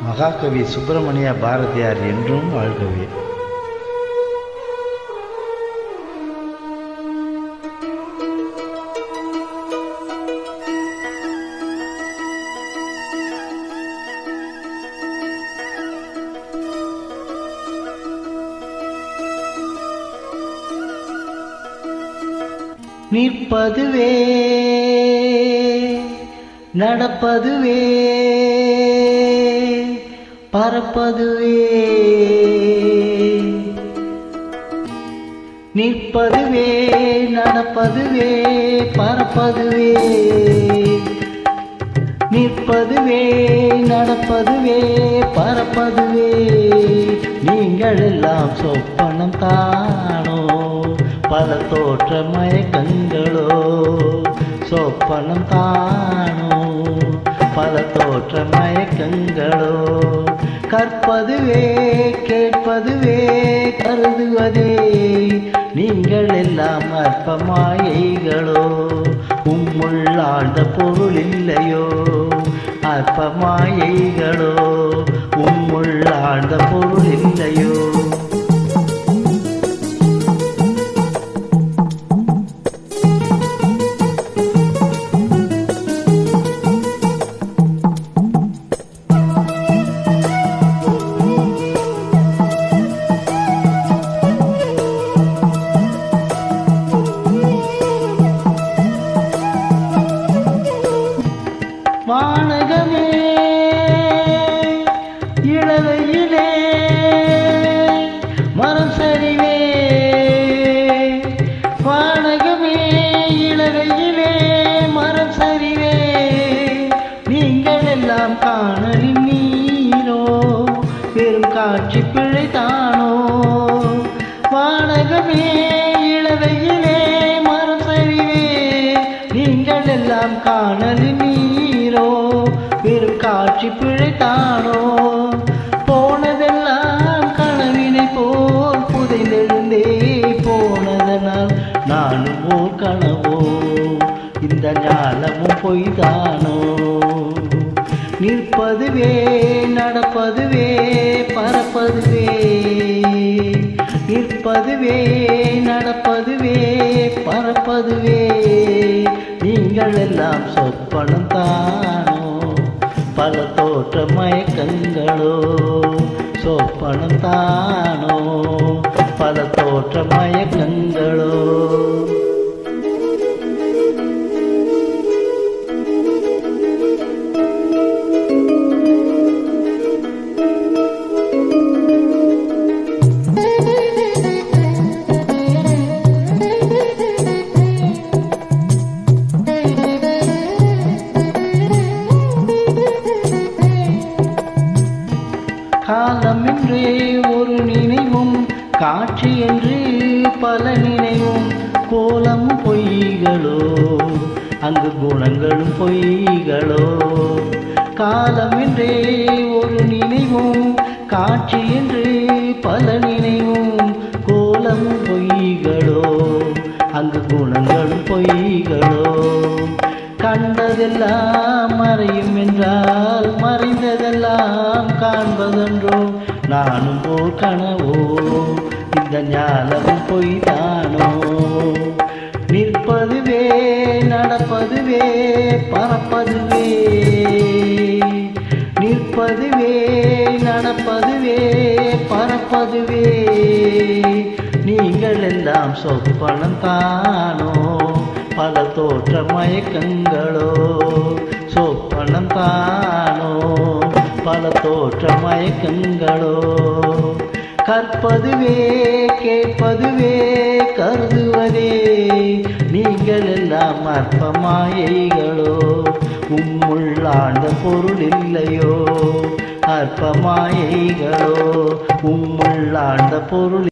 மகாகவி சுப்பிரமணிய பாரதியார் என்றும் வாழ்கவே. நிற்பதுவே நடப்பதுவே பறப்பதுவே, நிற்பதுவே நடப்பதுவே பறப்பதுவே, நிற்பதுவே நடப்பதுவே பறப்பதுவே. நீங்கள் எல்லாம் சொப்பனம் தானோ, பல தோற்ற மயக்கங்களோ, சொப்பனம் தானோ பல தோற்ற மயக்கங்களோ. கற்பதுவே கேட்பதுவே கருதுவதே, நீங்கள் எல்லாம் அற்ப மாயைகளோ, உம்முள் ஆழ்ந்த பொருள் இல்லையோ. அற்ப மாயைகளோ, உம்முள் ஆழ்ந்த பொருள் இல்லையோ. வானகமே இளவையிலே மரம் சரிவே, வானகமே இளவையிலே மரம் சரிவே. நீங்கள் எல்லாம் காணலின் நீரோ, வெறும் காட்சி பிழைத்தானோ. வானகமே இளவையிலே மரம் சரிவே, நீங்கள் எல்லாம் காணலின் நீரோ, வெறும் காட்சி பிழைத்தானோ. போனதெல்லாம் கனவினை போல் புதைந்தெழுந்தே போனதனால் நானும் ஓர் கனவோ, இந்த ஞானமும் பொய்தானோ. நிற்பதுவே நடப்பதுவே பறப்பதுவே, நிற்பதுவே நடப்பதுவே பறப்பதுவே. நீங்கள் எல்லாம் சொப்பனம் தானோ, பல தோற்ற மயக்கங்களோ, சொப்பனம் தானோ பல தோற்ற மயக்கங்களோ. காலம் என்றே ஒரு நினைவும், காட்சி என்று பல நினைவும். கோலம் பொய்களோ, அங்கு குணங்களும் பொய்களோ. காலம் என்றே ஒரு நினைவும், காட்சி என்று பல நினைவும். கோலம் பொய்களோ, அங்கு குணங்களும் பொய்களோ. கண்டதெல்லாம் மறையும் என்றால் மறைந்ததெல்லாம் காண்பதென்றோ. நானும் ஓர் கனவோ, இந்த ஞானமும் பொய்தானோ. நிற்பதுவே நடப்பதுவே பறப்பதுவே, நிற்பதுவே நடப்பதுவே பறப்பதுவே. நீங்கள் எல்லாம் சொப்பனம் தானோ, பல தோற்ற மயக்கங்களோ, சொப்பனம் தானோ பல தோற்ற மயக்கங்களோ. கற்பதுவே கேட்பதுவே கருதுவதே, நீங்கள் எல்லாம் அற்ப மாயைகளோ, உம்முள் ஆழ்ந்த பொருள் இல்லையோ. அற்ப மாயைகளோ, உம்முள் ஆழ்ந்த பொருள்